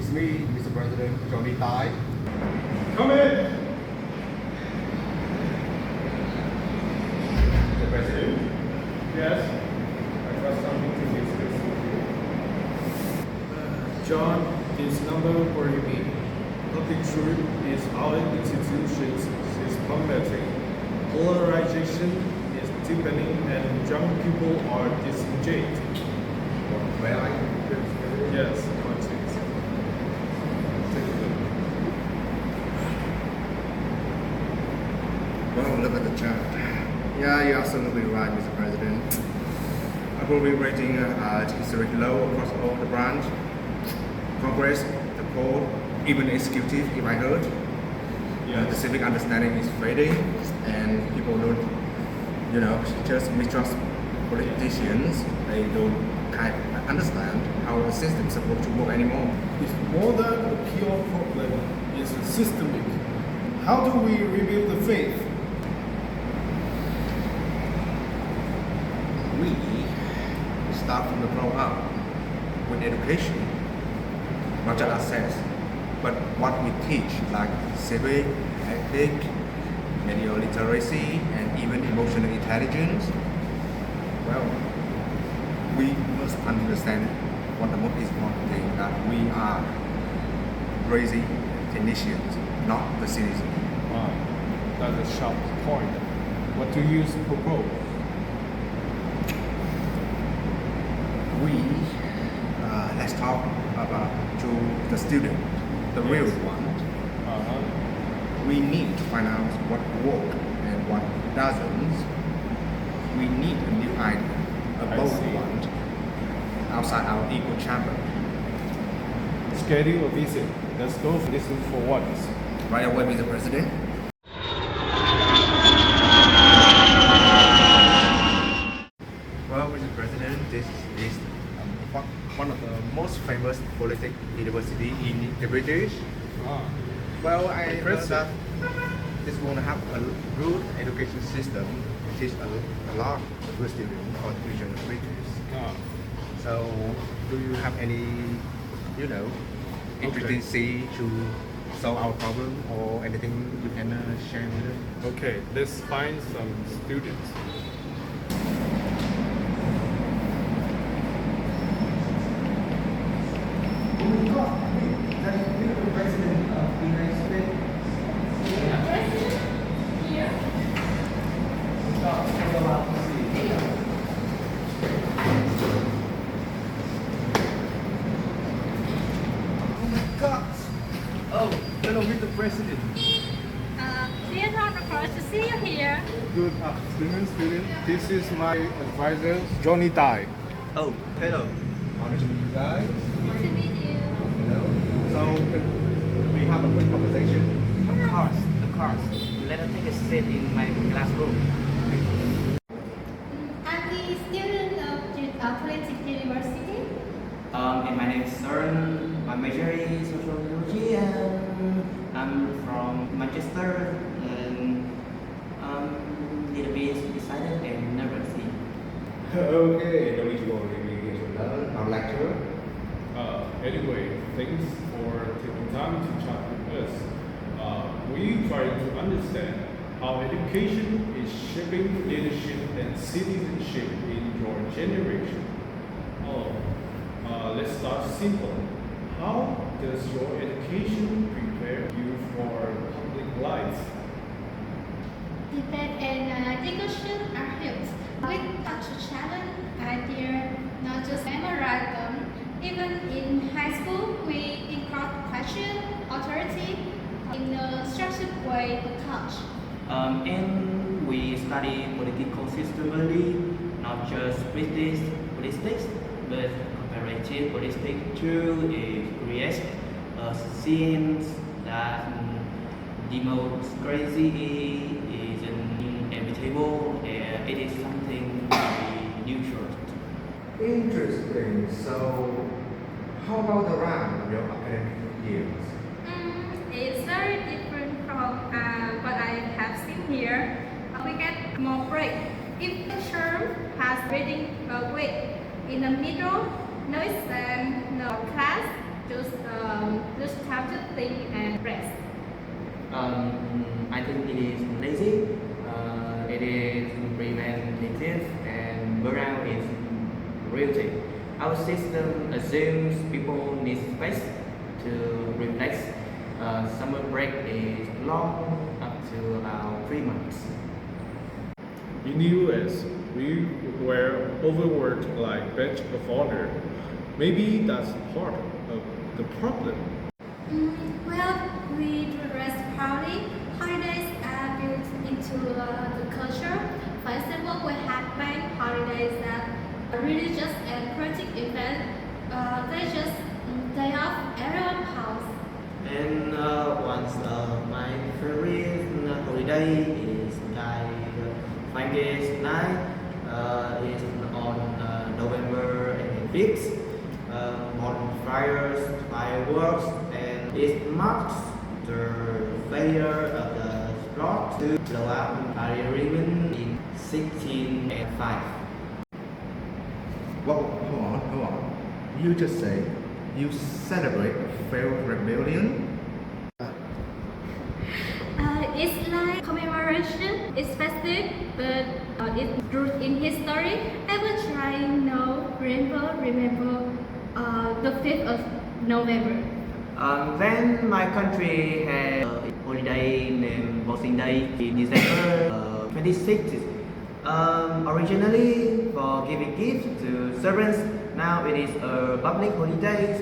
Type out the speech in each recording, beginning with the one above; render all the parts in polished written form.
It's me, Mr. President, Johnny Tai. Come in. Mr. President, Yes. I got something to discuss with you. John, this number worries me. Public truth is our institutions is plummeting. Polarization is deepening and young people are disengaged. where are you, Mr. President? Yes, politics. Take a look. Well, look at the chart. Yeah, you're absolutely right, Mr. President. Approval rating at historic low across all the branch. Congress, the court, even executive, if I heard. The civic understanding is fading, and people don't, just mistrust politicians. They don't kind of understand how the system is supposed to work anymore. It's more than a pure problem, it's systemic. How do we rebuild the faith? We start from the ground up with education, not just access, but what we teach, like civic, ethic, media literacy, and even emotional intelligence. Well, we must understand what the most important thing, that we are raising technicians, not the citizens. Wow, that's a sharp point. What do you propose? Let's talk about to the student, the real one. We need to find out what works and what doesn't. We need a new idea, a I bold see. one, outside our echo chamber. Schedule a visit. Let's go listen for once. Right away, Mr. President. Well, Mr. President, this is one of the most famous political university in the British. Well, I heard Impressive. that this will have a good education system, teach a lot of good students for the future of the British. So, do you have any, interesting to solve our problem or anything you can share with us? Okay, let's find some students. Oh, hello, Mr. President. We are not supposed to see you here. Good afternoon, student. This is my advisor, Johnny Tai. Oh, hello. Honor to meet you guys. Nice to meet you. Hello. So, we have a quick conversation. Of course. Let us take a seat in my classroom. I'm the student of Politics University. And my name is Søren. My major is sociology, and I'm from Manchester. And little bit decided and never seen. Okay, no need to go to our lecturer. Anyway, thanks for taking time to chat with us. We try to understand how education is shaping leadership and citizenship in your generation. Let's start simple. How does your education prepare you for public life? Debate and discussion are huge. With such a challenge, idea not just memorize them. Even in high school, we encourage question, authority in a structured way to touch. And we study political systemically, not just British politics, but comparative politics too. It creates a sense that democracy is inevitable and it is something to be neutral. Interesting. So, how about the round of your academic years? It's very different from what I have seen here. We get more break. If the term has reading a week, in the middle, no exam, no class, just just time to think and rest. I think it is lazy, it is preventative, and burnout is reality. Our system assumes people need space to relax. Summer break is long up to about 3 months. In the US, we were overworked like badge of honor. Maybe that's part of the problem. Well, we dress proudly. Holidays are built into the culture. For example, we have bank holidays that are religious and politic events. They just day off everyone's house. And my favorite holiday is like Friday night. Is on November 5th. Bonfires, fireworks, and it marks the failure of the plot to blow up Parliament in 1605. Well, hold on. You just say you celebrate a failed rebellion? It's like commemoration. It's festive, but it's rooted in history. I will try remember the 5th of November. Then my country had a holiday named Boxing Day in December 26th. Originally for giving gifts to servants, now it is a public holiday.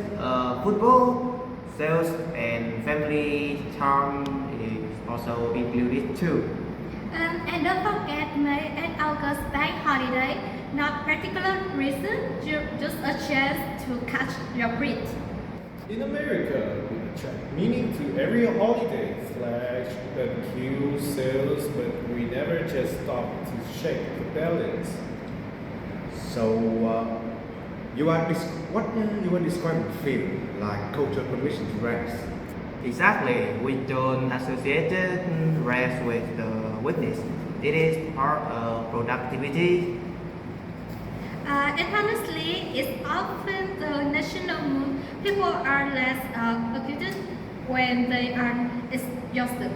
Football, sales, and family time is also included too. And don't forget May and August bank holiday. Not particular reason, just a chance to catch your breath. In America, we attract meaning to every holiday, flash, queue, sales, but we never just stop to shake the balance. So, what you are describing feel like cultural permission to rest. Exactly, we don't associate rest with the weakness. It is part of productivity. And honestly, it's often the national mood. People are less acute when they are exhausted.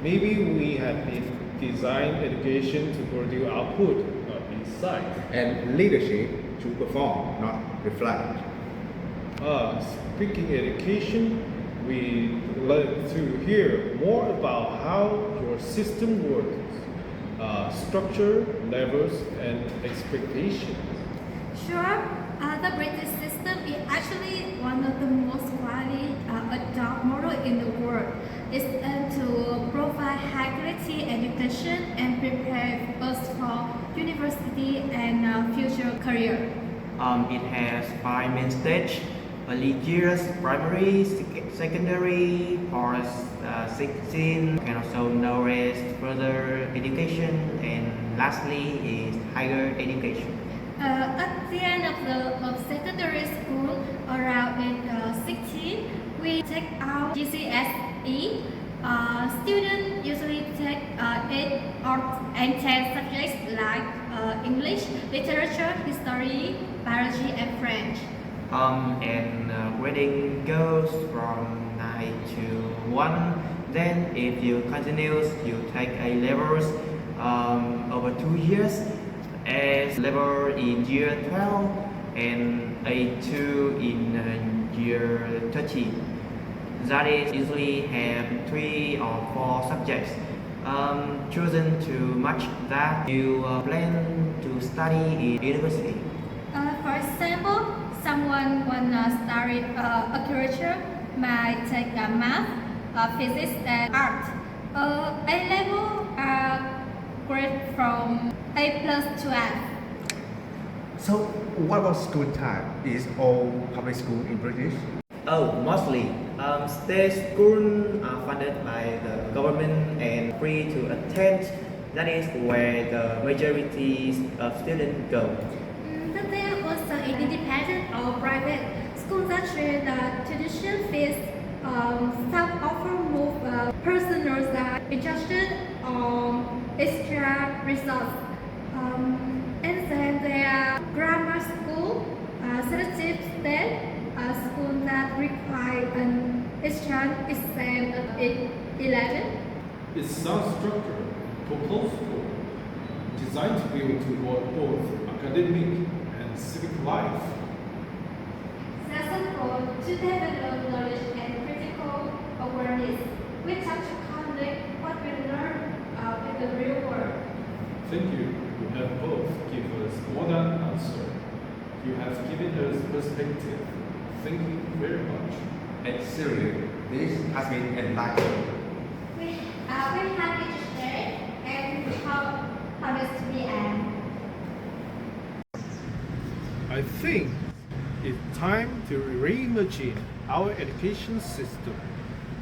Maybe we have designed education to produce output, not insight. And leadership to perform, not reflect. Speaking education, we learn to hear more about how your system works, structure, levels, and expectations. Sure, the British system is actually one of the most widely adopted model in the world. It's aimed to provide high quality education and prepare us for university and future career. It has 5 main stages: early years, primary, secondary, post 16, and also knowledge, further education, and lastly is higher education. At the end of secondary school, around age 16, we take our GCSE. Students usually take 8 or 10 subjects like English, literature, history, biology, and French. Grading goes from 9 to 1. Then if you continue, you take A levels over 2 years, A level in year 12, and A2 in year 13. That is usually have 3 or 4 subjects chosen to match that you plan to study in university. For example, someone wanna study architecture might take math, physics, and art. A level are grade from A plus 12. So, what about school time? Is all public school in British? Oh, mostly. State schools are funded by the government and free to attend. That is where the majority of students go. But there are also independent or private schools that share the tuition fees. Some offer more personal instruction or extra resource. And then there are grammar school, selective state, schools that require apply an exchange exam in 11? It's sound structured, purposeful, designed to build toward both academic and civic life. Lesson 4 to develop knowledge and critical awareness. We try to connect what we learn with the real world. Thank you. You have both given us more than answer. You have given us perspective. Thank you very much. And seriously, this has been enlightening. We're happy to share and how honest we are. I think it's time to reimagine our education system,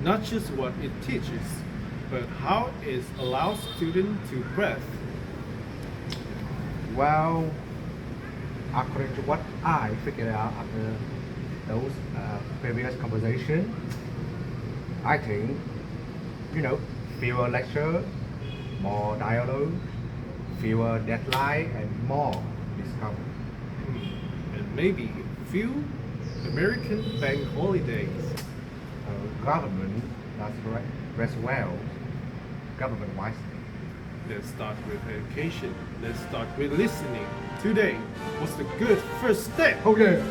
not just what it teaches, but how it allows students to breathe. Well, according to what I figured out after those previous conversation, I think, fewer lecture, more dialogue, fewer deadline, and more discovery. And maybe few American bank holidays. Government does rest well, government wisely. Let's start with education. Let's start with listening. Today was the good first step. Okay.